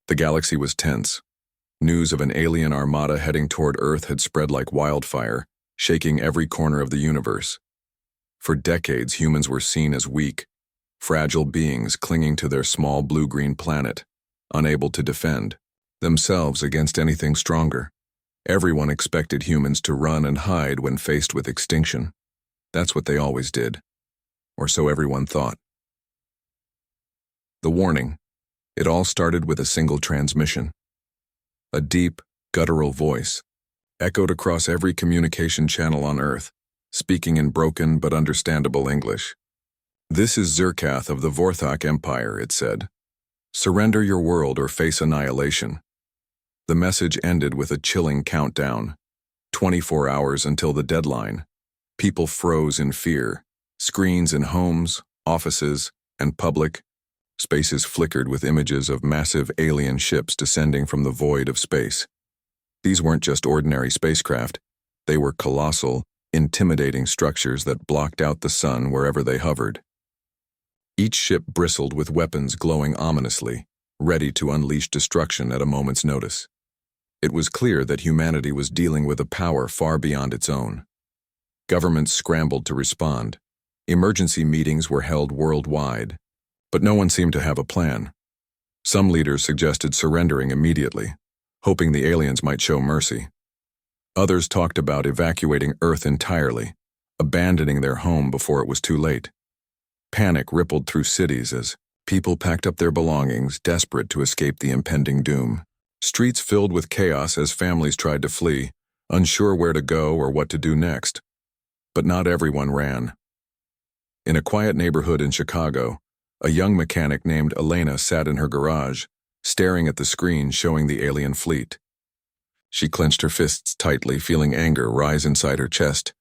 The galaxy was tense. News of an alien armada heading toward Earth had spread like wildfire, shaking every corner of the universe. For decades, humans were seen as weak, fragile beings clinging to their small blue-green planet, unable to defend themselves against anything stronger. Everyone expected humans to run and hide when faced with extinction. That's what they always did, or so everyone thought. The warning. It all started with a single transmission. A deep, guttural voice echoed across every communication channel on Earth, speaking in broken but understandable English. "This is Zerkath of the Vorthok Empire," it said. "Surrender your world or face annihilation." The message ended with a chilling countdown. 24 hours until the deadline. People froze in fear. Screens in homes, offices, and public spaces flickered with images of massive alien ships descending from the void of space. These weren't just ordinary spacecraft. They were colossal, intimidating structures that blocked out the sun wherever they hovered. Each ship bristled with weapons glowing ominously, ready to unleash destruction at a moment's notice. It was clear that humanity was dealing with a power far beyond its own. Governments scrambled to respond. Emergency meetings were held worldwide, but no one seemed to have a plan. Some leaders suggested surrendering immediately, hoping the aliens might show mercy. Others talked about evacuating Earth entirely, abandoning their home before it was too late. Panic rippled through cities as people packed up their belongings, desperate to escape the impending doom. Streets filled with chaos as families tried to flee, unsure where to go or what to do next. But not everyone ran. In a quiet neighborhood in Chicago, a young mechanic named Elena sat in her garage, staring at the screen showing the alien fleet. She clenched her fists tightly, feeling anger rise inside her chest.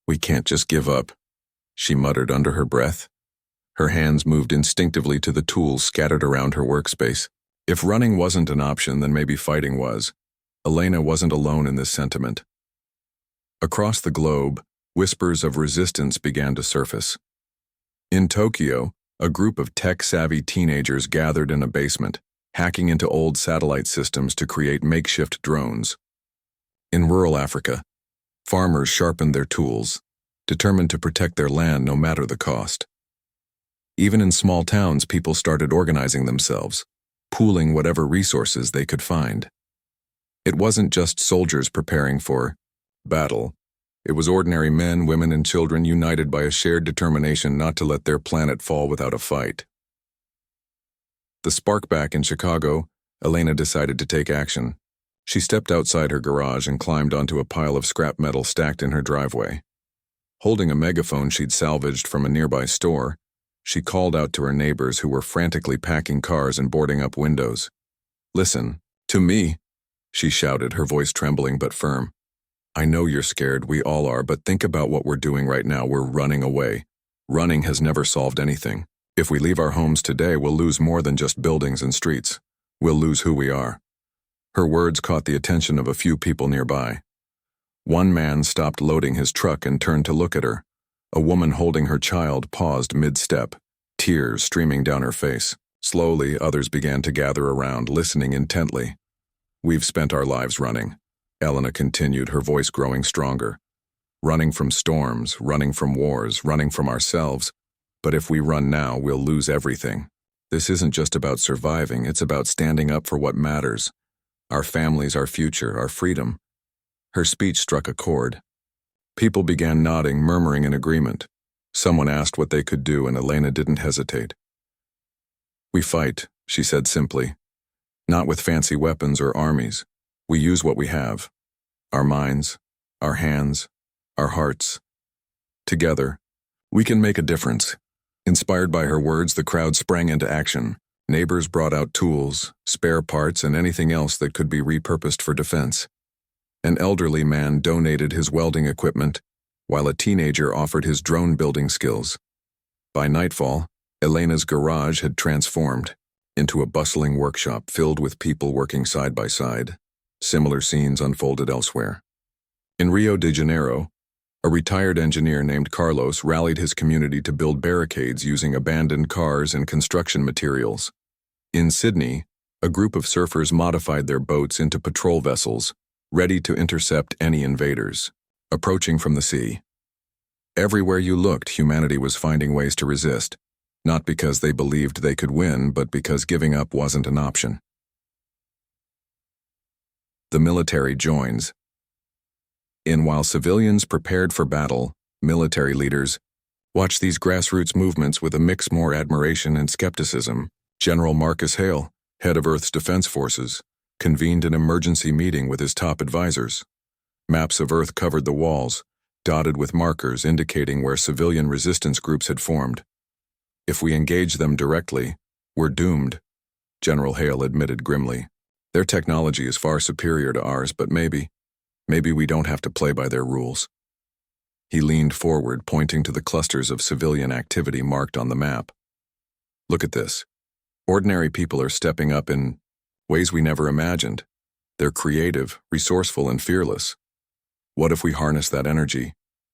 "We can't just give up," she muttered under her breath. Her hands moved instinctively to the tools scattered around her workspace. If running wasn't an option, then maybe fighting was. Elena wasn't alone in this sentiment. Across the globe, whispers of resistance began to surface. In Tokyo, a group of tech-savvy teenagers gathered in a basement, hacking into old satellite systems to create makeshift drones. In rural Africa, farmers sharpened their tools, determined to protect their land no matter the cost. Even in small towns, people started organizing themselves, pooling whatever resources they could find. It wasn't just soldiers preparing for battle. It was ordinary men, women, and children united by a shared determination not to let their planet fall without a fight. The spark back in Chicago, Elena decided to take action. She stepped outside her garage and climbed onto a pile of scrap metal stacked in her driveway. Holding a megaphone she'd salvaged from a nearby store, she called out to her neighbors who were frantically packing cars and boarding up windows. "Listen, to me," she shouted, her voice trembling but firm. "I know you're scared, we all are, but think about what we're doing right now. We're running away. Running has never solved anything. If we leave our homes today, we'll lose more than just buildings and streets. We'll lose who we are." Her words caught the attention of a few people nearby. One man stopped loading his truck and turned to look at her. A woman holding her child paused mid-step, tears streaming down her face. Slowly, others began to gather around, listening intently. "We've spent our lives running," Elena continued, her voice growing stronger. "Running from storms, running from wars, running from ourselves. But if we run now, we'll lose everything. This isn't just about surviving, it's about standing up for what matters. Our families, our future, our freedom." Her speech struck a chord. People began nodding, murmuring in agreement. Someone asked what they could do, and Elena didn't hesitate. "We fight," she said simply. "Not with fancy weapons or armies. We use what we have. Our minds, our hands, our hearts. Together, we can make a difference." Inspired by her words, the crowd sprang into action. Neighbors brought out tools, spare parts, and anything else that could be repurposed for defense. An elderly man donated his welding equipment, while a teenager offered his drone-building skills. By nightfall, Elena's garage had transformed into a bustling workshop filled with people working side by side. Similar scenes unfolded elsewhere. In Rio de Janeiro, a retired engineer named Carlos rallied his community to build barricades using abandoned cars and construction materials. In Sydney, A group of surfers modified their boats into patrol vessels, ready to intercept any invaders approaching from the sea. Everywhere you looked, humanity was finding ways to resist, not because they believed they could win, but because giving up wasn't an option. The military joins. While civilians prepared for battle, military leaders watched these grassroots movements with a mix more admiration and skepticism. General Marcus Hale, head of Earth's Defense Forces, convened an emergency meeting with his top advisors. Maps of Earth covered the walls, dotted with markers indicating where civilian resistance groups had formed. If we engage them directly, we're doomed, General Hale admitted grimly. Their technology is far superior to ours, but maybe we don't have to play by their rules. He leaned forward, pointing to the clusters of civilian activity marked on the map. Look at this. Ordinary people are stepping up in ways we never imagined. They're creative, resourceful, and fearless. What if we harness that energy,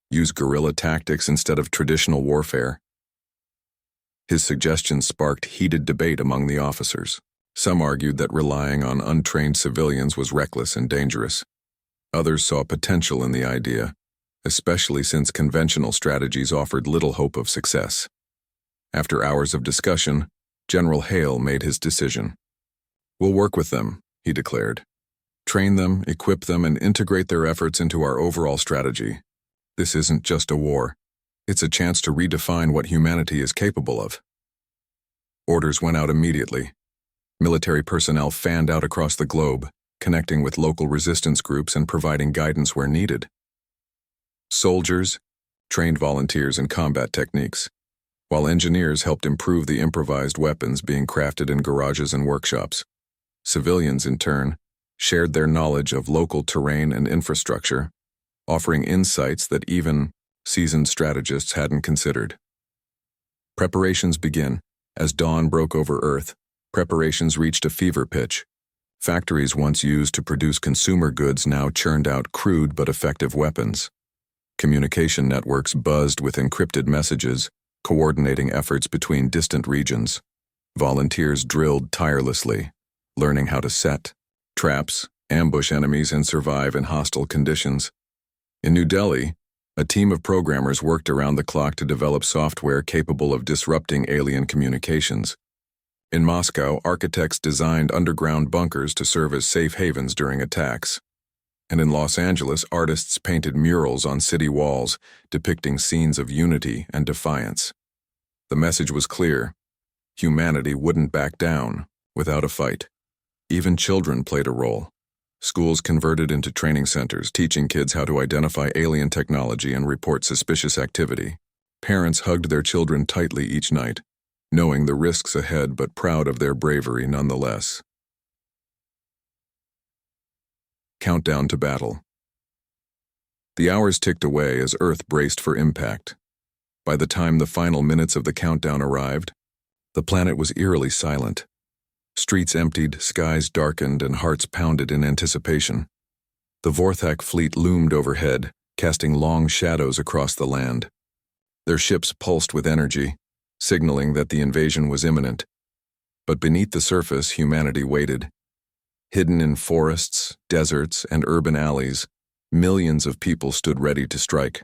use guerrilla tactics instead of traditional warfare? His suggestions sparked heated debate among the officers. Some argued that relying on untrained civilians was reckless and dangerous. Others saw potential in the idea, especially since conventional strategies offered little hope of success. After hours of discussion, General Hale made his decision. "We'll work with them," he declared. "Train them, equip them, and integrate their efforts into our overall strategy. This isn't just a war. It's a chance to redefine what humanity is capable of." Orders went out immediately. Military personnel fanned out across the globe, connecting with local resistance groups and providing guidance where needed. Soldiers trained volunteers in combat techniques, while engineers helped improve the improvised weapons being crafted in garages and workshops. Civilians, in turn, shared their knowledge of local terrain and infrastructure, offering insights that even seasoned strategists hadn't considered. Preparations begin. As dawn broke over Earth, preparations reached a fever pitch. Factories once used to produce consumer goods now churned out crude but effective weapons. Communication networks buzzed with encrypted messages, coordinating efforts between distant regions. Volunteers drilled tirelessly, learning how to set traps, ambush enemies, and survive in hostile conditions. In New Delhi, a team of programmers worked around the clock to develop software capable of disrupting alien communications. In Moscow, architects designed underground bunkers to serve as safe havens during attacks. And in Los Angeles, artists painted murals on city walls depicting scenes of unity and defiance. The message was clear: humanity wouldn't back down without a fight. Even children played a role. Schools converted into training centers, teaching kids how to identify alien technology and report suspicious activity. Parents hugged their children tightly each night, knowing the risks ahead but proud of their bravery nonetheless. Countdown to battle. The hours ticked away as Earth braced for impact. By the time the final minutes of the countdown arrived, the planet was eerily silent. Streets emptied, skies darkened, and hearts pounded in anticipation. The Vorthak fleet loomed overhead, casting long shadows across the land. Their ships pulsed with energy, signaling that the invasion was imminent. But beneath the surface, humanity waited. Hidden in forests, deserts, and urban alleys, millions of people stood ready to strike.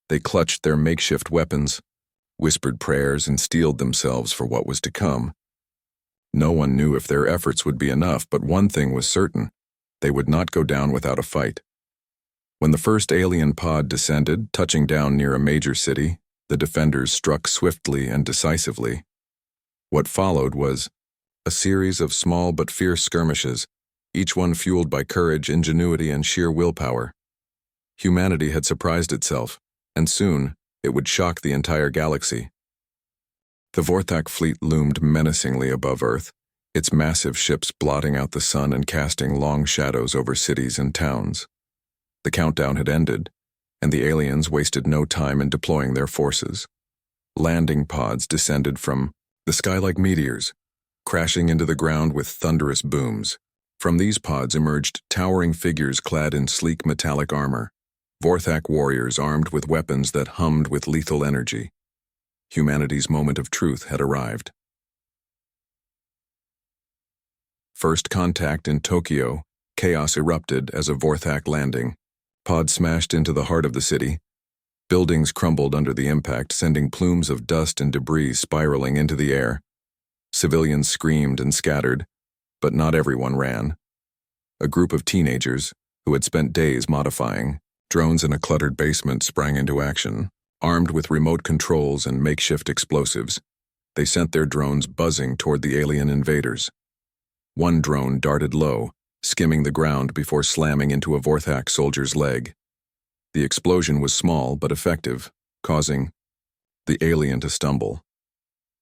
They clutched their makeshift weapons, whispered prayers, and steeled themselves for what was to come. No one knew if their efforts would be enough, but one thing was certain: they would not go down without a fight. When the first alien pod descended, touching down near a major city, the defenders struck swiftly and decisively. What followed was a series of small but fierce skirmishes, each one fueled by courage, ingenuity, and sheer willpower. Humanity had surprised itself, and soon it would shock the entire galaxy. The Vorthak fleet loomed menacingly above Earth, its massive ships blotting out the sun and casting long shadows over cities and towns. The countdown had ended, and the aliens wasted no time in deploying their forces. Landing pods descended from the sky like meteors, crashing into the ground with thunderous booms. From these pods emerged towering figures clad in sleek metallic armor, Vorthak warriors armed with weapons that hummed with lethal energy. Humanity's moment of truth had arrived. First contact in Tokyo, chaos erupted as a Vorthak landing. Pod smashed into the heart of the city. Buildings crumbled under the impact, sending plumes of dust and debris spiraling into the air. Civilians screamed and scattered, but not everyone ran. A group of teenagers, who had spent days modifying drones in a cluttered basement, sprang into action. Armed with remote controls and makeshift explosives, they sent their drones buzzing toward the alien invaders. One drone darted low, skimming the ground before slamming into a Vorthak soldier's leg. The explosion was small but effective, causing the alien to stumble.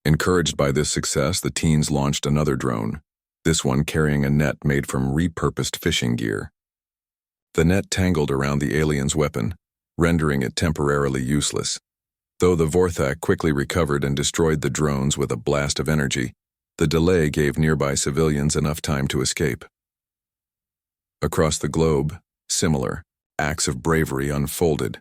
Encouraged by this success, the teens launched another drone, this one carrying a net made from repurposed fishing gear. The net tangled around the alien's weapon, rendering it temporarily useless. Though the Vorthak quickly recovered and destroyed the drones with a blast of energy, the delay gave nearby civilians enough time to escape. Across the globe, similar acts of bravery unfolded.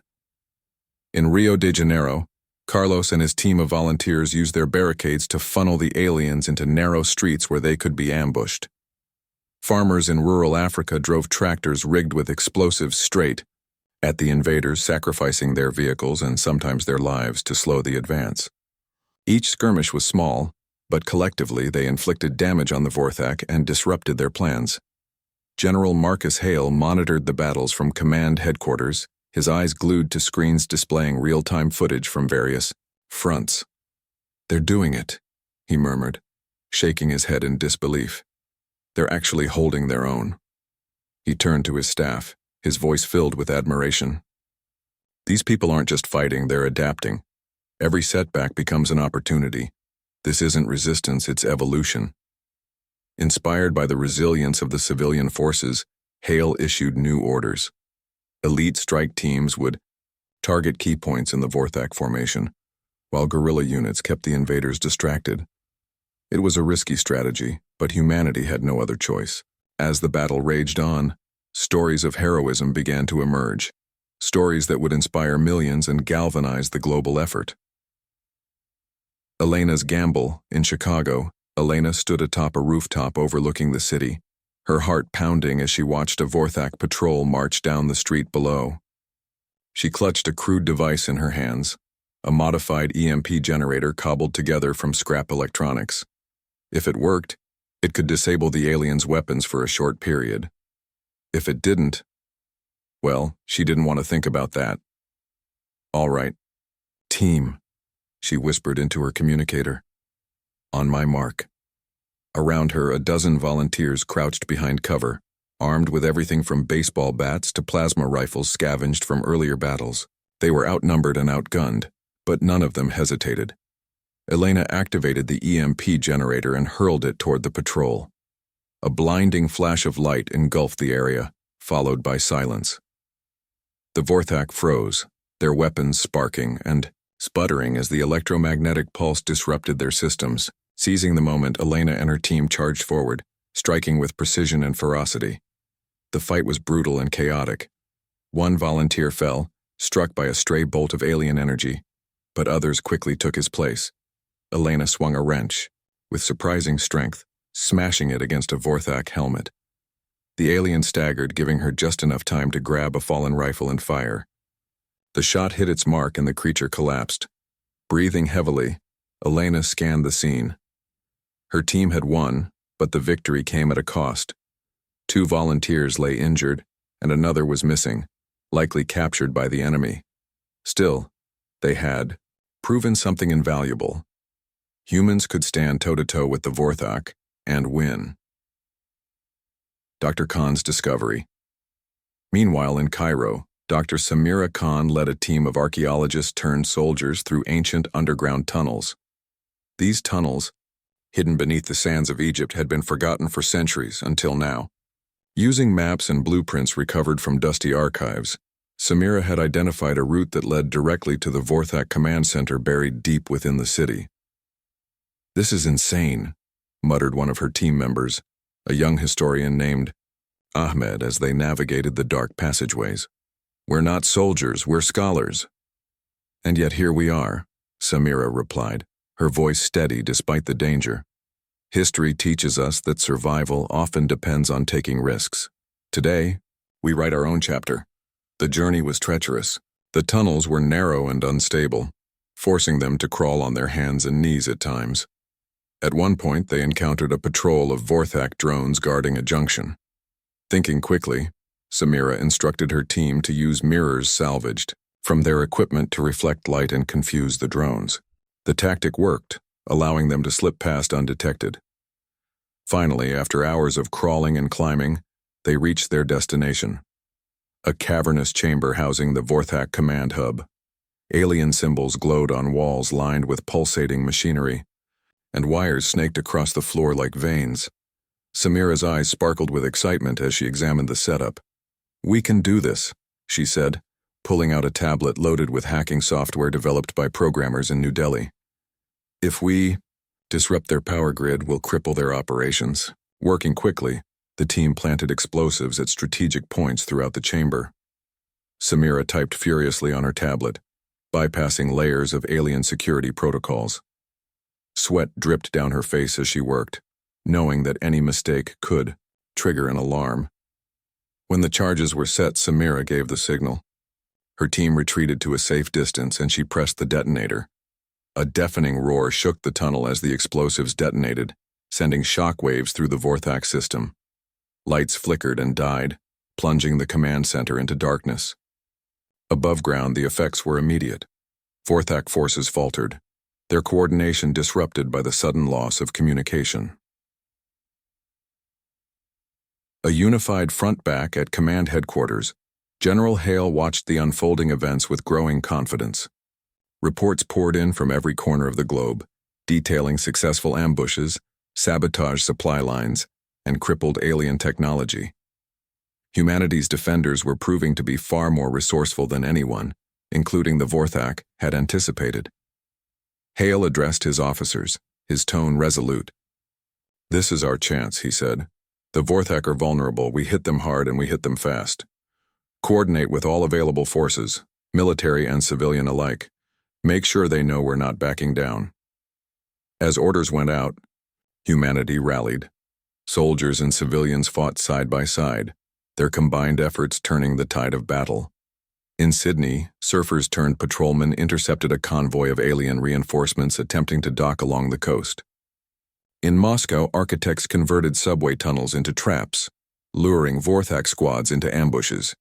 In Rio de Janeiro, Carlos and his team of volunteers used their barricades to funnel the aliens into narrow streets where they could be ambushed. Farmers in rural Africa drove tractors rigged with explosives straight at the invaders, sacrificing their vehicles and sometimes their lives to slow the advance. Each skirmish was small, but collectively they inflicted damage on the Vorthak and disrupted their plans. General Marcus Hale monitored the battles from command headquarters, his eyes glued to screens displaying real-time footage from various fronts. "They're doing it," he murmured, shaking his head in disbelief. "They're actually holding their own." He turned to his staff, his voice filled with admiration. "These people aren't just fighting, they're adapting. Every setback becomes an opportunity. This isn't resistance, it's evolution." Inspired by the resilience of the civilian forces, Hale issued new orders. Elite strike teams would target key points in the Vorthak formation, while guerrilla units kept the invaders distracted. It was a risky strategy, but humanity had no other choice. As the battle raged on, stories of heroism began to emerge, stories that would inspire millions and galvanize the global effort. Elena's gamble in Chicago. Elena stood atop a rooftop overlooking the city, her heart pounding as she watched a Vorthak patrol march down the street below. She clutched a crude device in her hands, a modified EMP generator cobbled together from scrap electronics. If it worked, it could disable the aliens' weapons for a short period. If it didn't, well, she didn't want to think about that. "All right, team," she whispered into her communicator. "On my mark." Around her, a dozen volunteers crouched behind cover, armed with everything from baseball bats to plasma rifles scavenged from earlier battles. They were outnumbered and outgunned, but none of them hesitated. Elena activated the EMP generator and hurled it toward the patrol. A blinding flash of light engulfed the area, followed by silence. The Vorthak froze, their weapons sparking and sputtering as the electromagnetic pulse disrupted their systems. Seizing the moment, Elena and her team charged forward, striking with precision and ferocity. The fight was brutal and chaotic. One volunteer fell, struck by a stray bolt of alien energy, but others quickly took his place. Elena swung a wrench, with surprising strength, smashing it against a Vorthak helmet. The alien staggered, giving her just enough time to grab a fallen rifle and fire. The shot hit its mark and the creature collapsed. Breathing heavily, Elena scanned the scene. Her team had won, but the victory came at a cost. 2 volunteers lay injured, and another was missing, likely captured by the enemy. Still, they had proven something invaluable. Humans could stand toe-to-toe with the Vorthak and win. Dr. Khan's discovery. Meanwhile, in Cairo, Dr. Samira Khan led a team of archaeologists turned soldiers through ancient underground tunnels. These tunnels, hidden beneath the sands of Egypt, had been forgotten for centuries until now. Using maps and blueprints recovered from dusty archives, Samira had identified a route that led directly to the Vorthak command center buried deep within the city. "This is insane," muttered one of her team members, a young historian named Ahmed, as they navigated the dark passageways. "We're not soldiers, we're scholars." "And yet here we are," Samira replied, her voice steady despite the danger. History teaches us that survival often depends on taking risks. Today, we write our own chapter. The journey was treacherous. The tunnels were narrow and unstable, forcing them to crawl on their hands and knees at times. At one point, they encountered a patrol of Vorthak drones guarding a junction. Thinking quickly, Samira instructed her team to use mirrors salvaged from their equipment to reflect light and confuse the drones. The tactic worked, allowing them to slip past undetected. Finally, after hours of crawling and climbing, they reached their destination. A cavernous chamber housing the Vorthak command hub. Alien symbols glowed on walls lined with pulsating machinery, and wires snaked across the floor like veins. Samira's eyes sparkled with excitement as she examined the setup. "We can do this," she said, pulling out a tablet loaded with hacking software developed by programmers in New Delhi. "If we disrupt their power grid, we'll cripple their operations." Working quickly, the team planted explosives at strategic points throughout the chamber. Samira typed furiously on her tablet, bypassing layers of alien security protocols. Sweat dripped down her face as she worked, knowing that any mistake could trigger an alarm. When the charges were set, Samira gave the signal. Her team retreated to a safe distance and she pressed the detonator. A deafening roar shook the tunnel as the explosives detonated, sending shockwaves through the Vorthak system. Lights flickered and died, plunging the command center into darkness. Above ground, the effects were immediate. Vorthak forces faltered, their coordination disrupted by the sudden loss of communication. A unified front back at command headquarters, General Hale watched the unfolding events with growing confidence. Reports poured in from every corner of the globe, detailing successful ambushes, sabotaged supply lines, and crippled alien technology. Humanity's defenders were proving to be far more resourceful than anyone, including the Vorthak, had anticipated. Hale addressed his officers, his tone resolute. "This is our chance," he said. "The Vorthak are vulnerable. We hit them hard and we hit them fast. Coordinate with all available forces, military and civilian alike. Make sure they know we're not backing down." As orders went out, humanity rallied. Soldiers and civilians fought side by side, their combined efforts turning the tide of battle. In Sydney, surfers turned patrolmen intercepted a convoy of alien reinforcements attempting to dock along the coast. In Moscow, architects converted subway tunnels into traps, luring Vorthak squads into ambushes.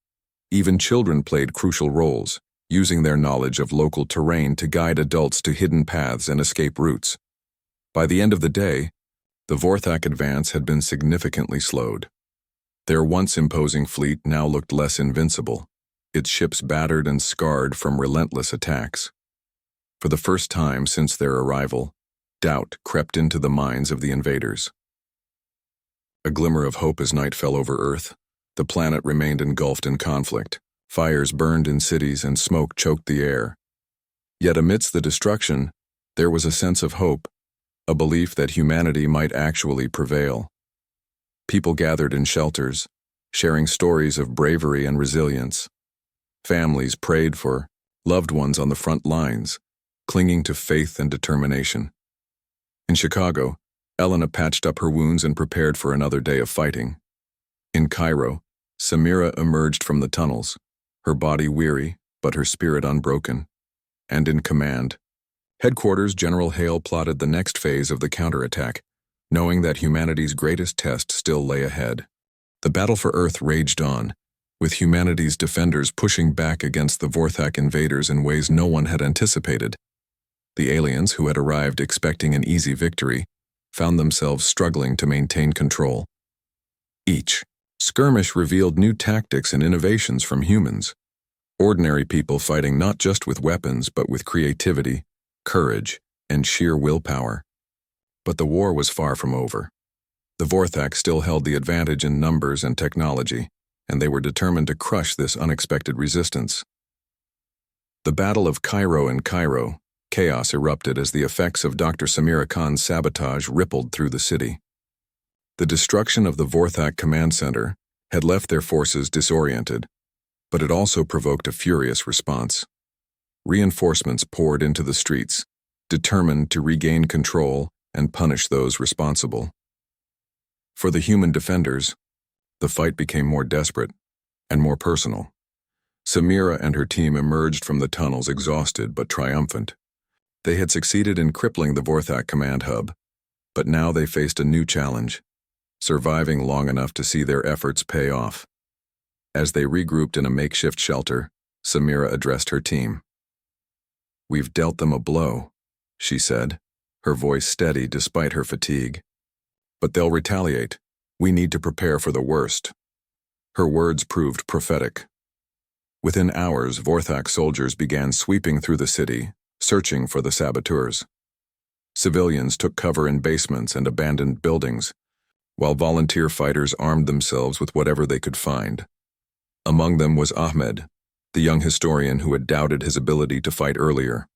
Even children played crucial roles, using their knowledge of local terrain to guide adults to hidden paths and escape routes. By the end of the day, the Vorthak advance had been significantly slowed. Their once imposing fleet now looked less invincible, its ships battered and scarred from relentless attacks. For the first time since their arrival, doubt crept into the minds of the invaders. A glimmer of hope as night fell over Earth. The planet remained engulfed in conflict. Fires burned in cities and smoke choked the air. Yet amidst the destruction, there was a sense of hope, a belief that humanity might actually prevail. People gathered in shelters, sharing stories of bravery and resilience. Families prayed for loved ones on the front lines, clinging to faith and determination. In Chicago, Elena patched up her wounds and prepared for another day of fighting. In Cairo, Samira emerged from the tunnels, her body weary, but her spirit unbroken. And in command, headquarters, General Hale plotted the next phase of the counterattack, knowing that humanity's greatest test still lay ahead. The battle for Earth raged on, with humanity's defenders pushing back against the Vorthak invaders in ways no one had anticipated. The aliens, who had arrived expecting an easy victory, found themselves struggling to maintain control. Each skirmish revealed new tactics and innovations from humans, ordinary people fighting not just with weapons but with creativity, courage, and sheer willpower. But the war was far from over. The Vorthak still held the advantage in numbers and technology, and they were determined to crush this unexpected resistance. The Battle of Cairo and Cairo, chaos erupted as the effects of Dr. Samira Khan's sabotage rippled through the city. The destruction of the Vorthak command center had left their forces disoriented, but it also provoked a furious response. Reinforcements poured into the streets, determined to regain control and punish those responsible. For the human defenders, the fight became more desperate and more personal. Samira and her team emerged from the tunnels exhausted but triumphant. They had succeeded in crippling the Vorthak command hub, but now they faced a new challenge, surviving long enough to see their efforts pay off. As they regrouped in a makeshift shelter, Samira addressed her team. "We've dealt them a blow," she said, her voice steady despite her fatigue. "But they'll retaliate. We need to prepare for the worst." Her words proved prophetic. Within hours, Vorthak soldiers began sweeping through the city, searching for the saboteurs. Civilians took cover in basements and abandoned buildings, while volunteer fighters armed themselves with whatever they could find. Among them was Ahmed, the young historian who had doubted his ability to fight earlier.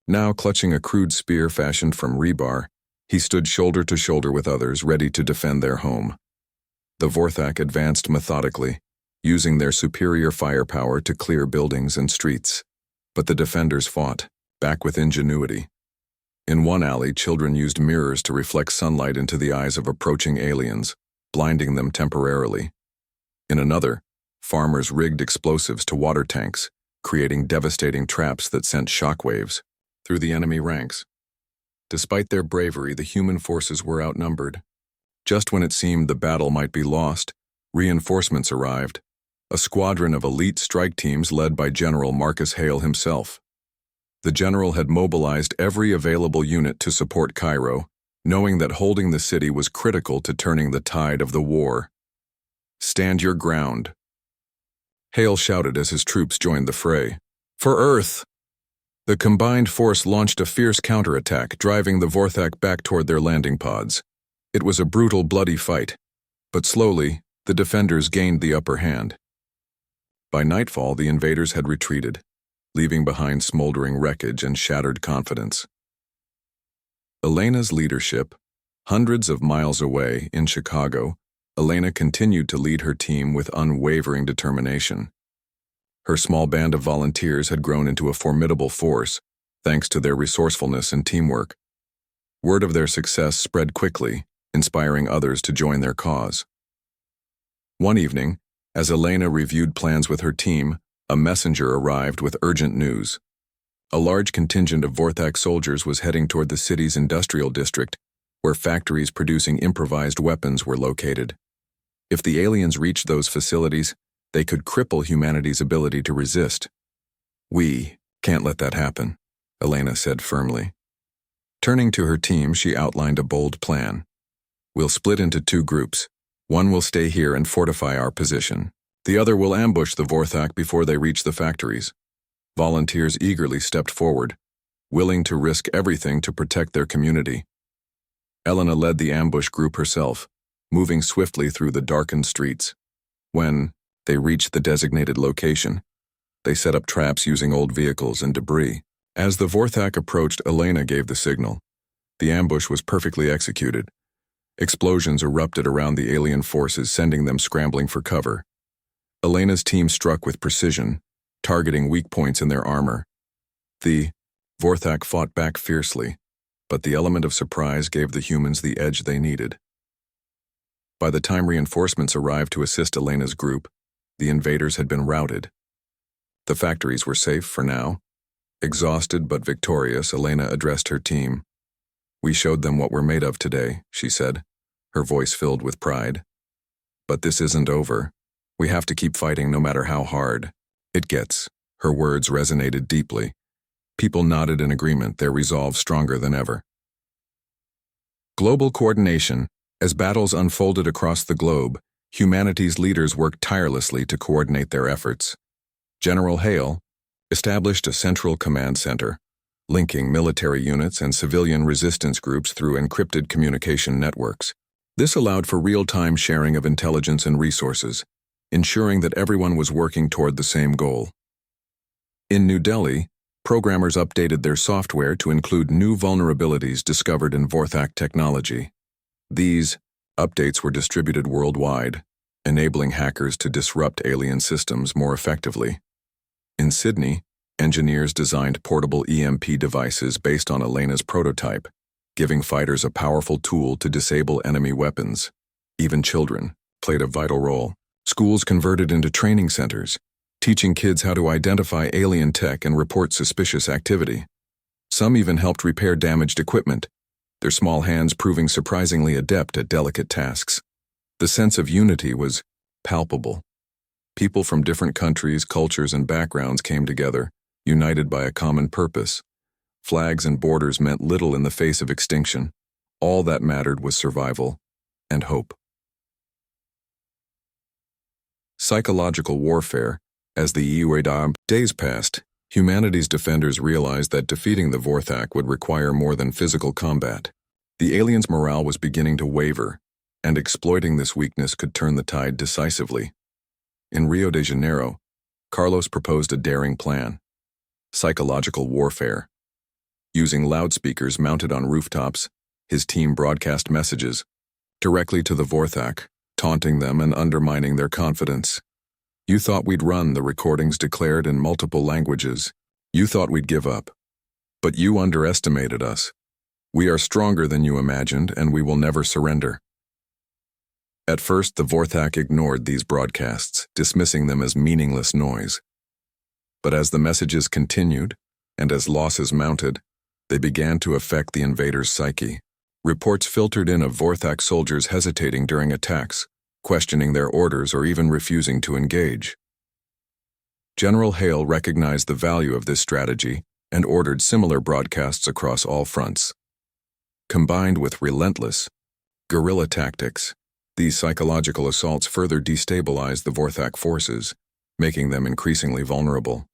Now, clutching a crude spear fashioned from rebar, he stood shoulder to shoulder with others, ready to defend their home. The Vorthak advanced methodically, using their superior firepower to clear buildings and streets. But the defenders fought, back with ingenuity. In one alley, children used mirrors to reflect sunlight into the eyes of approaching aliens, blinding them temporarily. In another, farmers rigged explosives to water tanks, creating devastating traps that sent shockwaves through the enemy ranks. Despite their bravery, the human forces were outnumbered. Just when it seemed the battle might be lost, reinforcements arrived, a squadron of elite strike teams led by General Marcus Hale himself. The general had mobilized every available unit to support Cairo, knowing that holding the city was critical to turning the tide of the war. "Stand your ground," Hale shouted as his troops joined the fray. "For Earth!" The combined force launched a fierce counterattack, driving the Vorthak back toward their landing pods. It was a brutal, bloody fight, but slowly, the defenders gained the upper hand. By nightfall, the invaders had retreated, leaving behind smoldering wreckage and shattered confidence. Elena's leadership, hundreds of miles away in Chicago, Elena continued to lead her team with unwavering determination. Her small band of volunteers had grown into a formidable force, thanks to their resourcefulness and teamwork. Word of their success spread quickly, inspiring others to join their cause. One evening, as Elena reviewed plans with her team, a messenger arrived with urgent news. A large contingent of Vorthak soldiers was heading toward the city's industrial district, where factories producing improvised weapons were located. If the aliens reached those facilities, they could cripple humanity's ability to resist. "We can't let that happen," Elena said firmly. Turning to her team, she outlined a bold plan. "We'll split into two groups. One will stay here and fortify our position. The other will ambush the Vorthak before they reach the factories." Volunteers eagerly stepped forward, willing to risk everything to protect their community. Elena led the ambush group herself, moving swiftly through the darkened streets. When they reached the designated location, they set up traps using old vehicles and debris. As the Vorthak approached, Elena gave the signal. The ambush was perfectly executed. Explosions erupted around the alien forces, sending them scrambling for cover. Elena's team struck with precision, targeting weak points in their armor. The Vorthak fought back fiercely, but the element of surprise gave the humans the edge they needed. By the time reinforcements arrived to assist Elena's group, the invaders had been routed. The factories were safe for now. Exhausted but victorious, Elena addressed her team. "We showed them what we're made of today," she said, her voice filled with pride. "But this isn't over. We have to keep fighting no matter how hard it gets." Her words resonated deeply. People nodded in agreement, their resolve stronger than ever. Global coordination. As battles unfolded across the globe, humanity's leaders worked tirelessly to coordinate their efforts. General Hale established a central command center, linking military units and civilian resistance groups through encrypted communication networks. This allowed for real-time sharing of intelligence and resources, ensuring that everyone was working toward the same goal. In New Delhi, programmers updated their software to include new vulnerabilities discovered in Vorthak technology. These updates were distributed worldwide, enabling hackers to disrupt alien systems more effectively. In Sydney, engineers designed portable EMP devices based on Elena's prototype. giving fighters a powerful tool to disable enemy weapons. Even children played a vital role. Schools converted into training centers, teaching kids how to identify alien tech and report suspicious activity. Some even helped repair damaged equipment, their small hands proving surprisingly adept at delicate tasks. The sense of unity was palpable. People from different countries, cultures, and backgrounds came together, united by a common purpose. Flags and borders meant little in the face of extinction. All that mattered was survival and hope. Psychological warfare. As the days passed, humanity's defenders realized that defeating the Vorthak would require more than physical combat. The aliens' morale was beginning to waver, and exploiting this weakness could turn the tide decisively. In Rio de Janeiro, Carlos proposed a daring plan: psychological warfare. Using loudspeakers mounted on rooftops, his team broadcast messages directly to the Vorthak, taunting them and undermining their confidence. "You thought we'd run," the recordings declared in multiple languages. "You thought we'd give up. But you underestimated us. We are stronger than you imagined, and we will never surrender." At first, the Vorthak ignored these broadcasts, dismissing them as meaningless noise. But as the messages continued, and as losses mounted, they began to affect the invaders' psyche. Reports filtered in of Vorthak soldiers hesitating during attacks, questioning their orders or even refusing to engage. General Hale recognized the value of this strategy and ordered similar broadcasts across all fronts. Combined with relentless guerrilla tactics, these psychological assaults further destabilized the Vorthak forces, making them increasingly vulnerable.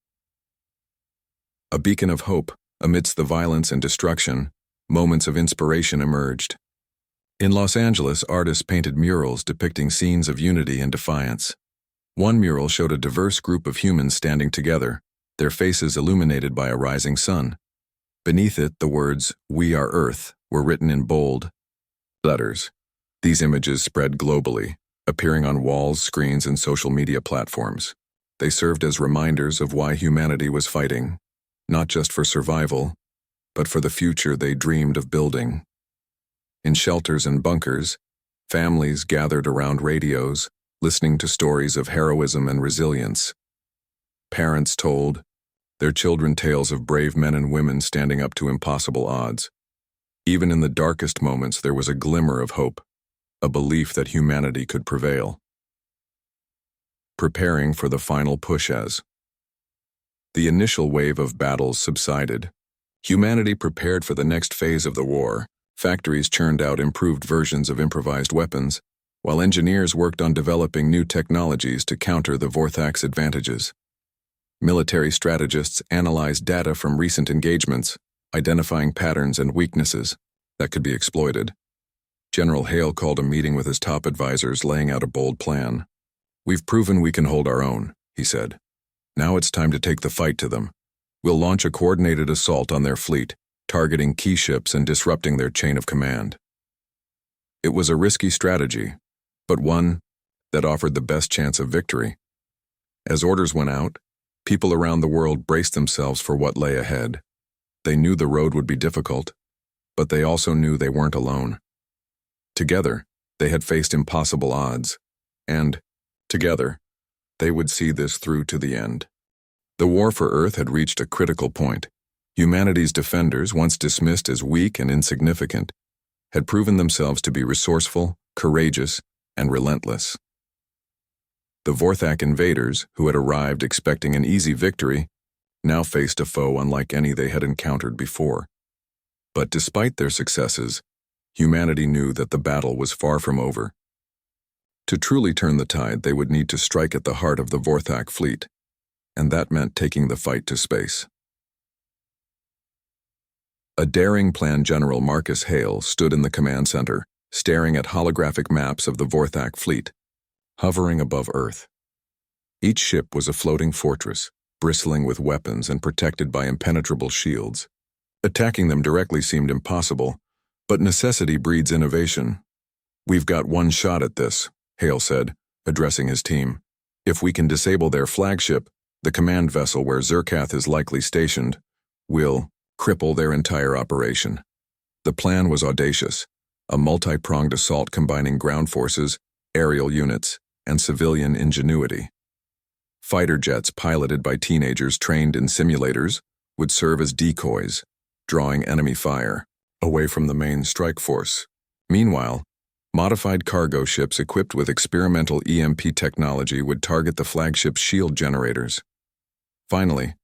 A beacon of hope, amidst the violence and destruction, moments of inspiration emerged. In Los Angeles, artists painted murals depicting scenes of unity and defiance. One mural showed a diverse group of humans standing together, their faces illuminated by a rising sun. Beneath it, the words, "We are Earth," were written in bold letters. These images spread globally, appearing on walls, screens, and social media platforms. They served as reminders of why humanity was fighting, not just for survival, but for the future they dreamed of building. In shelters and bunkers, families gathered around radios, listening to stories of heroism and resilience. Parents told their children tales of brave men and women standing up to impossible odds. Even in the darkest moments, there was a glimmer of hope, a belief that humanity could prevail. Preparing for the final push. As the initial wave of battles subsided, humanity prepared for the next phase of the war. Factories churned out improved versions of improvised weapons, while engineers worked on developing new technologies to counter the Vorthak's advantages. Military strategists analyzed data from recent engagements, identifying patterns and weaknesses that could be exploited. General Hale called a meeting with his top advisors, laying out a bold plan. "We've proven we can hold our own," he said. "Now it's time to take the fight to them. We'll launch a coordinated assault on their fleet, targeting key ships and disrupting their chain of command." It was a risky strategy, but one that offered the best chance of victory. As orders went out, people around the world braced themselves for what lay ahead. They knew the road would be difficult, but they also knew they weren't alone. Together, they had faced impossible odds, and, together, they would see this through to the end. The war for Earth had reached a critical point. Humanity's defenders, once dismissed as weak and insignificant, had proven themselves to be resourceful, courageous, and relentless. The Vorthak invaders, who had arrived expecting an easy victory, now faced a foe unlike any they had encountered before. But despite their successes, humanity knew that the battle was far from over. To truly turn the tide, they would need to strike at the heart of the Vorthak fleet, and that meant taking the fight to space. A daring plan. General Marcus Hale stood in the command center, staring at holographic maps of the Vorthak fleet, hovering above Earth. Each ship was a floating fortress, bristling with weapons and protected by impenetrable shields. Attacking them directly seemed impossible, but necessity breeds innovation. "We've got one shot at this," Hale said, addressing his team. "If we can disable their flagship, the command vessel where Zerkath is likely stationed, we'll cripple their entire operation." The plan was audacious, a multi-pronged assault combining ground forces, aerial units, and civilian ingenuity. Fighter jets piloted by teenagers trained in simulators would serve as decoys, drawing enemy fire away from the main strike force. Meanwhile, modified cargo ships equipped with experimental EMP technology would target the flagship's shield generators. Finally,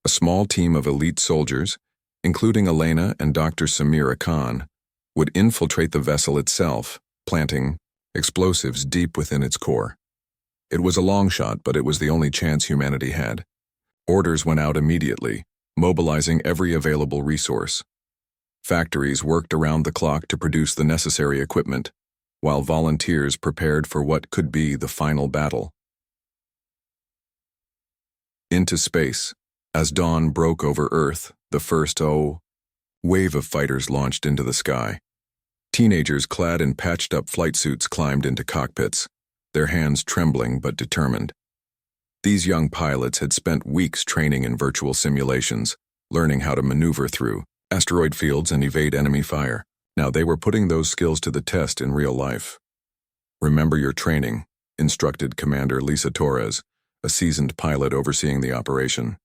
a small team of elite soldiers, including Elena and Dr. Samira Khan, would infiltrate the vessel itself, planting explosives deep within its core. It was a long shot, but it was the only chance humanity had. Orders went out immediately, mobilizing every available resource. Factories worked around the clock to produce the necessary equipment, while volunteers prepared for what could be the final battle. Into space. As dawn broke over Earth, the first wave of fighters launched into the sky. Teenagers clad in patched-up flight suits climbed into cockpits, their hands trembling but determined. These young pilots had spent weeks training in virtual simulations, learning how to maneuver through asteroid fields and evade enemy fire. Now they were putting those skills to the test in real life. "Remember your training," instructed Commander Lisa Torres, a seasoned pilot overseeing the operation.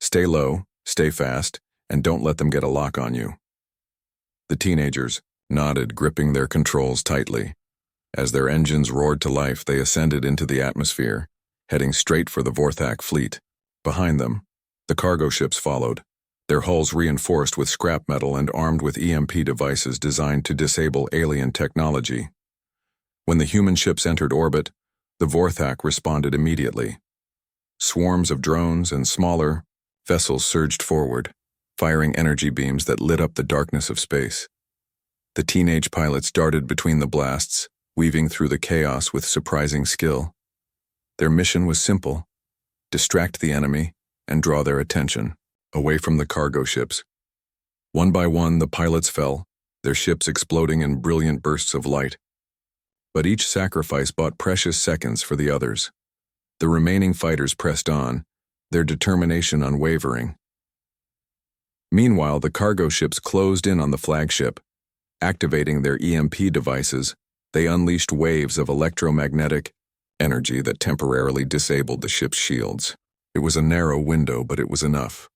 "Stay low, stay fast, and don't let them get a lock on you." The teenagers nodded, gripping their controls tightly. As their engines roared to life, they ascended into the atmosphere, heading straight for the Vorthak fleet. Behind them, the cargo ships followed, their hulls reinforced with scrap metal and armed with EMP devices designed to disable alien technology. When the human ships entered orbit, the Vorthak responded immediately. Swarms of drones and smaller vessels surged forward, firing energy beams that lit up the darkness of space. The teenage pilots darted between the blasts, weaving through the chaos with surprising skill. Their mission was simple: distract the enemy and draw their attention away from the cargo ships. One by one, the pilots fell, their ships exploding in brilliant bursts of light. But each sacrifice bought precious seconds for the others. The remaining fighters pressed on, their determination unwavering. Meanwhile, the cargo ships closed in on the flagship. Activating their EMP devices, they unleashed waves of electromagnetic energy that temporarily disabled the ship's shields. It was a narrow window, but it was enough.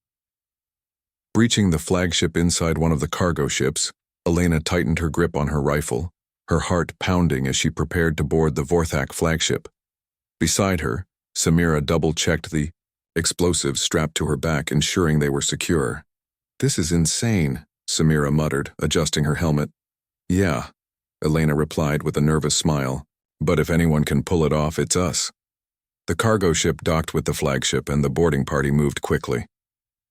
Breaching the flagship inside one of the cargo ships, Elena tightened her grip on her rifle, her heart pounding as she prepared to board the Vorthak flagship. Beside her, Samira double-checked the explosives strapped to her back, ensuring they were secure. "This is insane," Samira muttered, adjusting her helmet. "Yeah," Elena replied with a nervous smile, "but if anyone can pull it off, it's us." The cargo ship docked with the flagship and the boarding party moved quickly.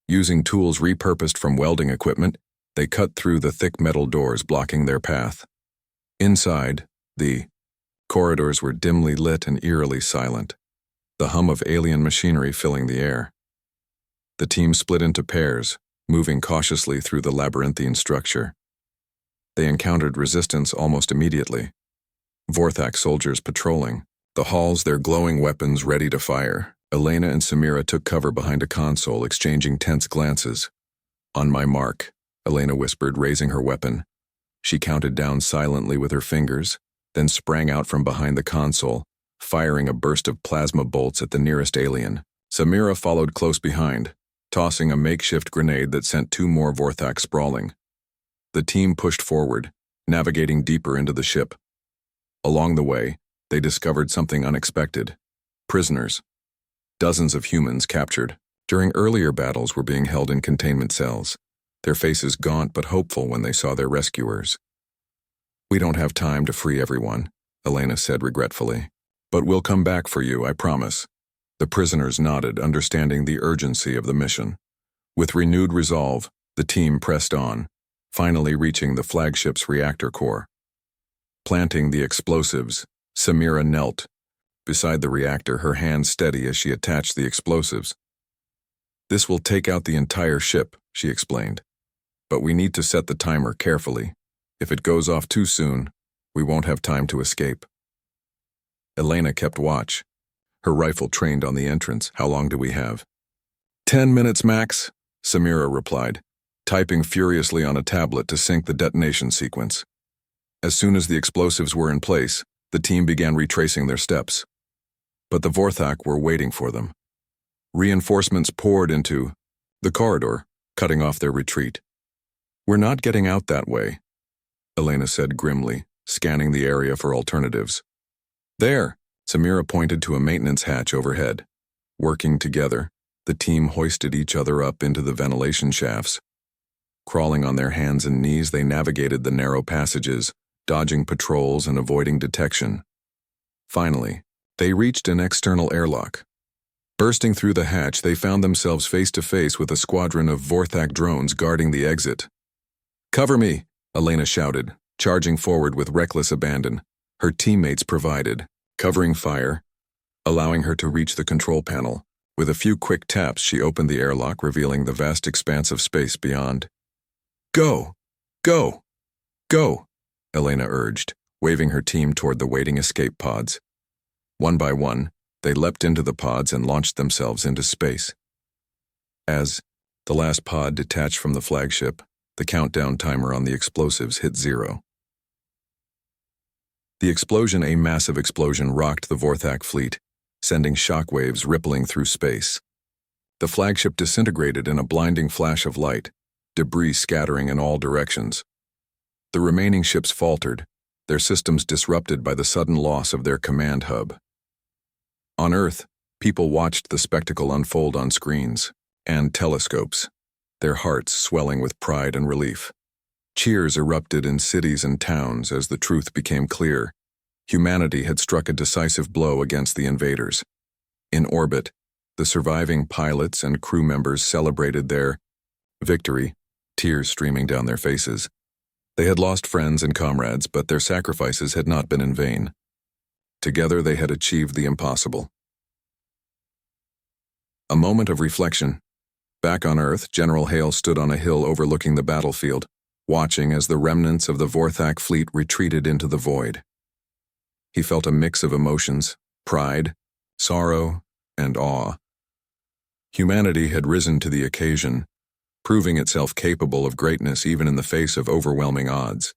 Using tools repurposed from welding equipment, they cut through the thick metal doors blocking their path. Inside, the corridors were dimly lit and eerily silent, the hum of alien machinery filling the air. The team split into pairs, moving cautiously through the labyrinthine structure. They encountered resistance almost immediately. Vorthak soldiers patrolling, the halls, their glowing weapons ready to fire. Elena and Samira took cover behind a console, exchanging tense glances. "On my mark," Elena whispered, raising her weapon. She counted down silently with her fingers, then sprang out from behind the console, firing a burst of plasma bolts at the nearest alien. Samira followed close behind, tossing a makeshift grenade that sent two more Vorthak sprawling. The team pushed forward, navigating deeper into the ship. Along the way, they discovered something unexpected: prisoners. Dozens of humans captured during earlier battles were being held in containment cells, their faces gaunt but hopeful when they saw their rescuers. "We don't have time to free everyone," Elena said regretfully. "But we'll come back for you, I promise." The prisoners nodded, understanding the urgency of the mission. With renewed resolve, the team pressed on, finally reaching the flagship's reactor core. Planting the explosives, Samira knelt beside the reactor, her hands steady as she attached the explosives. "This will take out the entire ship," she explained. "But we need to set the timer carefully. If it goes off too soon, we won't have time to escape." Elena kept watch, her rifle trained on the entrance. "How long do we have?" 10 minutes max," Samira replied. typing furiously on a tablet to sync the detonation sequence. As soon as the explosives were in place, the team began retracing their steps. But the Vorthak were waiting for them. Reinforcements poured into the corridor, cutting off their retreat. "We're not getting out that way," Elena said grimly, scanning the area for alternatives. "There," Samira pointed to a maintenance hatch overhead. Working together, the team hoisted each other up into the ventilation shafts. Crawling on their hands and knees, they navigated the narrow passages, dodging patrols and avoiding detection. Finally, they reached an external airlock. Bursting through the hatch, they found themselves face to face with a squadron of Vorthak drones guarding the exit. "Cover me," Elena shouted, charging forward with reckless abandon. Her teammates provided, covering fire, allowing her to reach the control panel. With a few quick taps, she opened the airlock, revealing the vast expanse of space beyond. "Go! Go! Go!" Elena urged, waving her team toward the waiting escape pods. One by one, they leapt into the pods and launched themselves into space. As the last pod detached from the flagship, the countdown timer on the explosives hit 0. A massive explosion, rocked the Vorthak fleet, sending shockwaves rippling through space. The flagship disintegrated in a blinding flash of light, debris scattering in all directions. The remaining ships faltered, their systems disrupted by the sudden loss of their command hub. On Earth, people watched the spectacle unfold on screens and telescopes, their hearts swelling with pride and relief. Cheers erupted in cities and towns as the truth became clear. Humanity had struck a decisive blow against the invaders. In orbit, the surviving pilots and crew members celebrated their victory, tears streaming down their faces. They had lost friends and comrades, but their sacrifices had not been in vain. Together they had achieved the impossible. A moment of reflection. Back on Earth, General Hale stood on a hill overlooking the battlefield, watching as the remnants of the Vorthak fleet retreated into the void. He felt a mix of emotions, pride, sorrow, and awe. Humanity had risen to the occasion, proving itself capable of greatness even in the face of overwhelming odds.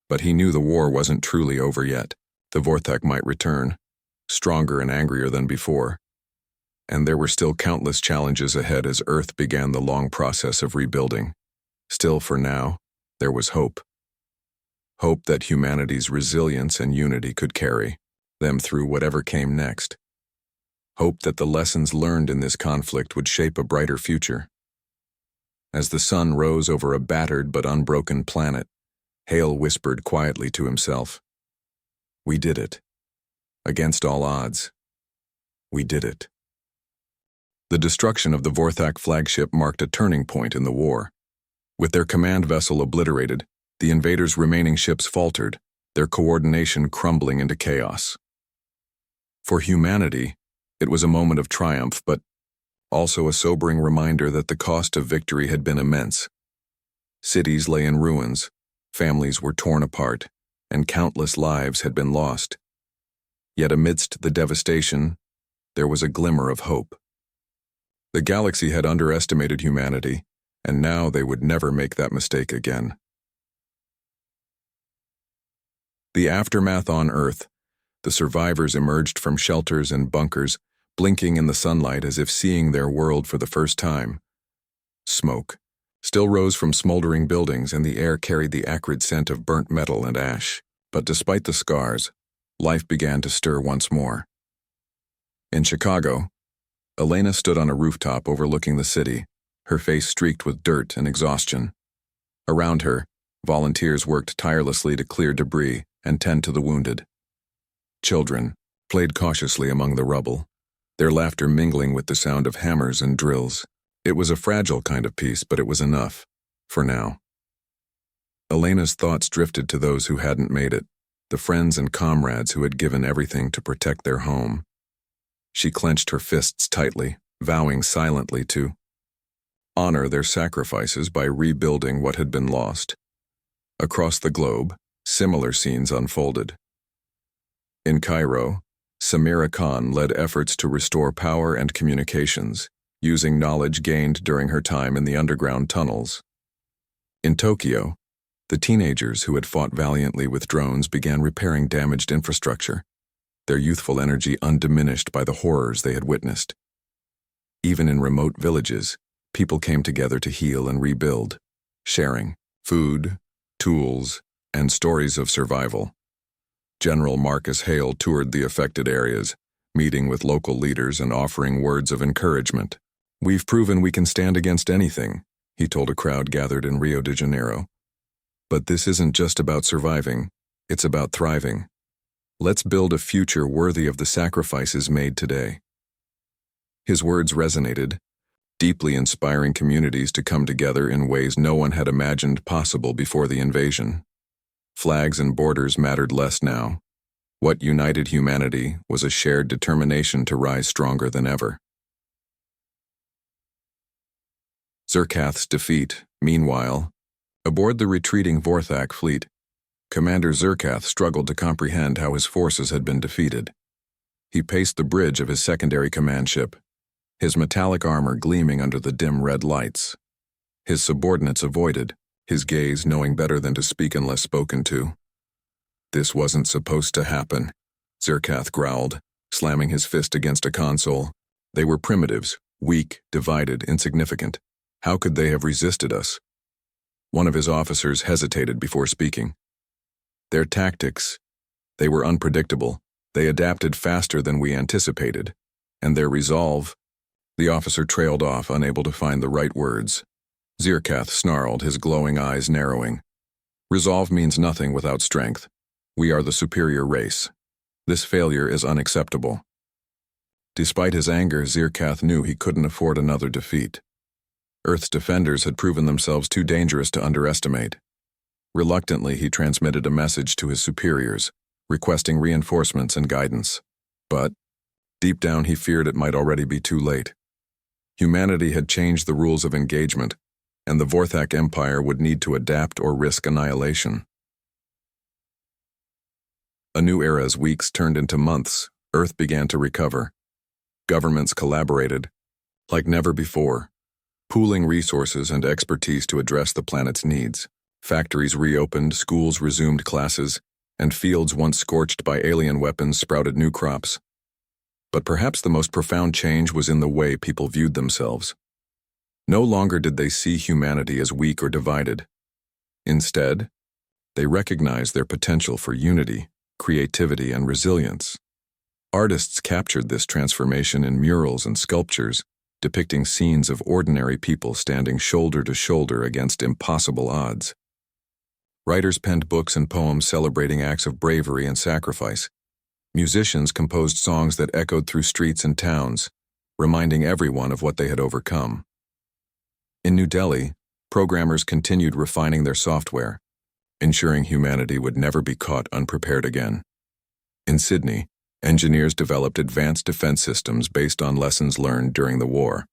But he knew the war wasn't truly over yet. The Vorthak might return, stronger and angrier than before. And there were still countless challenges ahead as Earth began the long process of rebuilding. Still, for now, there was hope. Hope that humanity's resilience and unity could carry them through whatever came next. Hope that the lessons learned in this conflict would shape a brighter future. As the sun rose over a battered but unbroken planet, Hale whispered quietly to himself, "We did it. Against all odds, we did it." The destruction of the Vorthak flagship marked a turning point in the war. With their command vessel obliterated, the invaders' remaining ships faltered, their coordination crumbling into chaos. For humanity, it was a moment of triumph, but also a sobering reminder that the cost of victory had been immense. Cities lay in ruins, families were torn apart, and countless lives had been lost. Yet amidst the devastation, there was a glimmer of hope. The galaxy had underestimated humanity, and now they would never make that mistake again. The aftermath on Earth. The survivors emerged from shelters and bunkers, blinking in the sunlight as if seeing their world for the first time. Smoke still rose from smoldering buildings, and the air carried the acrid scent of burnt metal and ash. But despite the scars, life began to stir once more. In Chicago, Elena stood on a rooftop overlooking the city, her face streaked with dirt and exhaustion. Around her, volunteers worked tirelessly to clear debris and tend to the wounded. Children played cautiously among the rubble, their laughter mingling with the sound of hammers and drills. It was a fragile kind of peace, but it was enough, for now. Elena's thoughts drifted to those who hadn't made it, the friends and comrades who had given everything to protect their home. She clenched her fists tightly, vowing silently to honor their sacrifices by rebuilding what had been lost. Across the globe, similar scenes unfolded. In Cairo, Samira Khan led efforts to restore power and communications, using knowledge gained during her time in the underground tunnels. In Tokyo, the teenagers who had fought valiantly with drones began repairing damaged infrastructure, their youthful energy undiminished by the horrors they had witnessed. Even in remote villages, people came together to heal and rebuild, sharing food, tools, and stories of survival. General Marcus Hale toured the affected areas, meeting with local leaders and offering words of encouragement. "We've proven we can stand against anything," he told a crowd gathered in Rio de Janeiro. "But this isn't just about surviving, it's about thriving. Let's build a future worthy of the sacrifices made today." His words resonated, deeply inspiring communities to come together in ways no one had imagined possible before the invasion. Flags and borders mattered less now. What united humanity was a shared determination to rise stronger than ever. Zerkath's defeat, meanwhile. Aboard the retreating Vorthak fleet, Commander Zerkath struggled to comprehend how his forces had been defeated. He paced the bridge of his secondary command ship, his metallic armor gleaming under the dim red lights. His subordinates avoided, his gaze knowing better than to speak unless spoken to. "This wasn't supposed to happen," Zerkath growled, slamming his fist against a console. "They were primitives, weak, divided, insignificant. How could they have resisted us?" One of his officers hesitated before speaking. "Their tactics, they were unpredictable. They adapted faster than we anticipated. And their resolve..." The officer trailed off, unable to find the right words. Zerkath snarled, his glowing eyes narrowing. "Resolve means nothing without strength. We are the superior race. This failure is unacceptable." Despite his anger, Zerkath knew he couldn't afford another defeat. Earth's defenders had proven themselves too dangerous to underestimate. Reluctantly, he transmitted a message to his superiors, requesting reinforcements and guidance. But, deep down, he feared it might already be too late. Humanity had changed the rules of engagement, and the Vorthak Empire would need to adapt or risk annihilation. A new era's weeks turned into months. Earth began to recover. Governments collaborated, like never before, pooling resources and expertise to address the planet's needs. Factories reopened, schools resumed classes, and fields once scorched by alien weapons sprouted new crops. But perhaps the most profound change was in the way people viewed themselves. No longer did they see humanity as weak or divided. Instead, they recognized their potential for unity, creativity, and resilience. Artists captured this transformation in murals and sculptures, depicting scenes of ordinary people standing shoulder to shoulder against impossible odds. Writers penned books and poems celebrating acts of bravery and sacrifice. Musicians composed songs that echoed through streets and towns, reminding everyone of what they had overcome. In New Delhi, programmers continued refining their software, ensuring humanity would never be caught unprepared again. In Sydney, engineers developed advanced defense systems based on lessons learned during the war.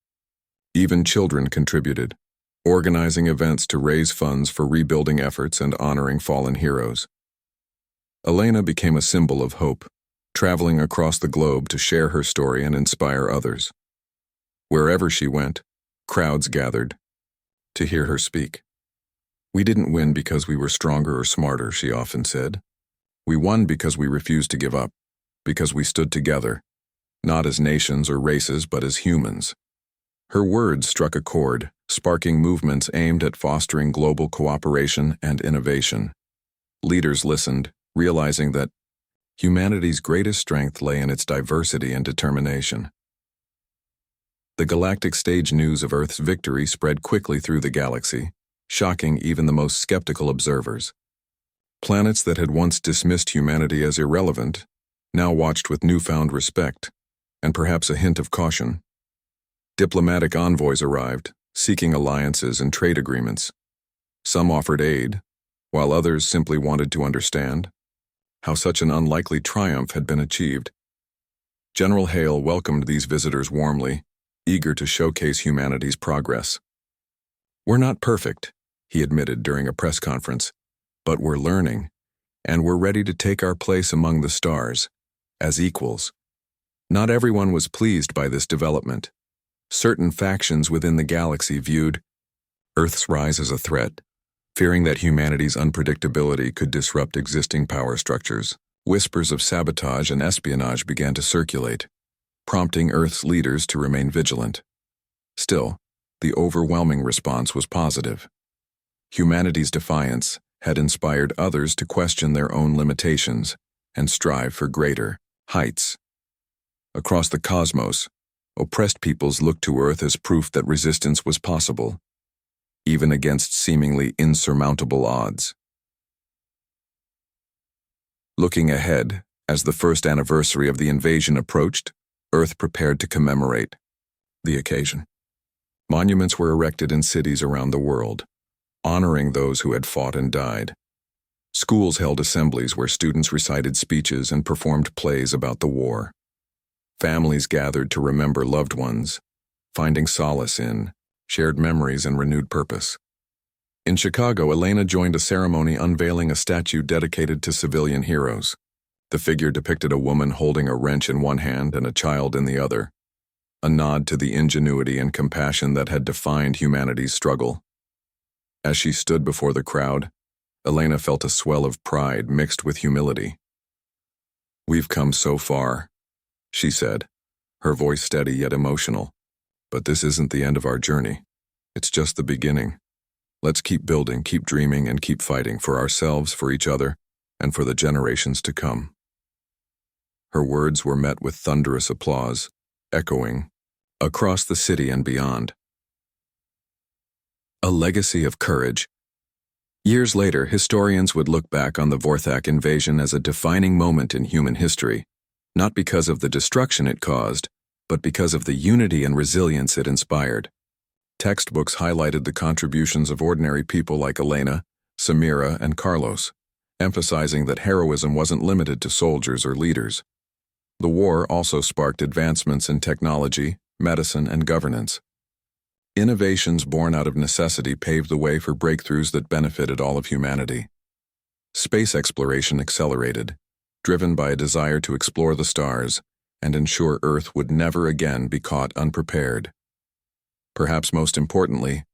Even children contributed, organizing events to raise funds for rebuilding efforts and honoring fallen heroes. Elena became a symbol of hope, traveling across the globe to share her story and inspire others. Wherever she went, crowds gathered to hear her speak. "We didn't win because we were stronger or smarter," she often said. "We won because we refused to give up, because we stood together, not as nations or races, but as humans." Her words struck a chord, sparking movements aimed at fostering global cooperation and innovation. Leaders listened, realizing that humanity's greatest strength lay in its diversity and determination. The galactic stage news of Earth's victory spread quickly through the galaxy, shocking even the most skeptical observers. Planets that had once dismissed humanity as irrelevant now watched with newfound respect, and perhaps a hint of caution. Diplomatic envoys arrived, seeking alliances and trade agreements. Some offered aid, while others simply wanted to understand how such an unlikely triumph had been achieved. General Hale welcomed these visitors warmly, eager to showcase humanity's progress. "We're not perfect," he admitted during a press conference, "but we're learning, and we're ready to take our place among the stars, as equals." Not everyone was pleased by this development. Certain factions within the galaxy viewed Earth's rise as a threat, fearing that humanity's unpredictability could disrupt existing power structures. Whispers of sabotage and espionage began to circulate, prompting Earth's leaders to remain vigilant. Still, the overwhelming response was positive. Humanity's defiance had inspired others to question their own limitations and strive for greater heights. Across the cosmos, oppressed peoples looked to Earth as proof that resistance was possible, even against seemingly insurmountable odds. Looking ahead, as the first anniversary of the invasion approached, Earth prepared to commemorate the occasion. Monuments were erected in cities around the world, honoring those who had fought and died. Schools held assemblies where students recited speeches and performed plays about the war. Families gathered to remember loved ones, finding solace in shared memories and renewed purpose. In Chicago, Elena joined a ceremony unveiling a statue dedicated to civilian heroes. The figure depicted a woman holding a wrench in one hand and a child in the other, a nod to the ingenuity and compassion that had defined humanity's struggle. As she stood before the crowd, Elena felt a swell of pride mixed with humility. "We've come so far," she said, her voice steady yet emotional. "But this isn't the end of our journey. It's just the beginning. Let's keep building, keep dreaming, and keep fighting for ourselves, for each other, and for the generations to come." Her words were met with thunderous applause, echoing across the city and beyond. A legacy of courage. Years later, historians would look back on the Vorthak invasion as a defining moment in human history, not because of the destruction it caused, but because of the unity and resilience it inspired. Textbooks highlighted the contributions of ordinary people like Elena, Samira, and Carlos, emphasizing that heroism wasn't limited to soldiers or leaders. The war also sparked advancements in technology, medicine, and governance. Innovations born out of necessity paved the way for breakthroughs that benefited all of humanity. Space exploration accelerated, driven by a desire to explore the stars and ensure Earth would never again be caught unprepared. Perhaps most importantly,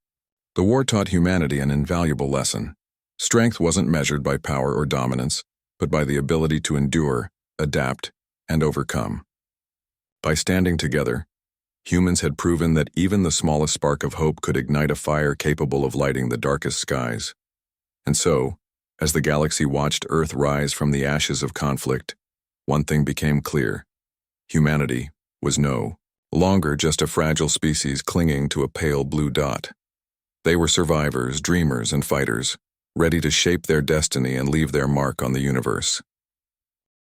the war taught humanity an invaluable lesson. Strength wasn't measured by power or dominance, but by the ability to endure, adapt, and overcome. By standing together, humans had proven that even the smallest spark of hope could ignite a fire capable of lighting the darkest skies. And so, as the galaxy watched Earth rise from the ashes of conflict, one thing became clear. Humanity was no longer just a fragile species clinging to a pale blue dot. They were survivors, dreamers, and fighters, ready to shape their destiny and leave their mark on the universe.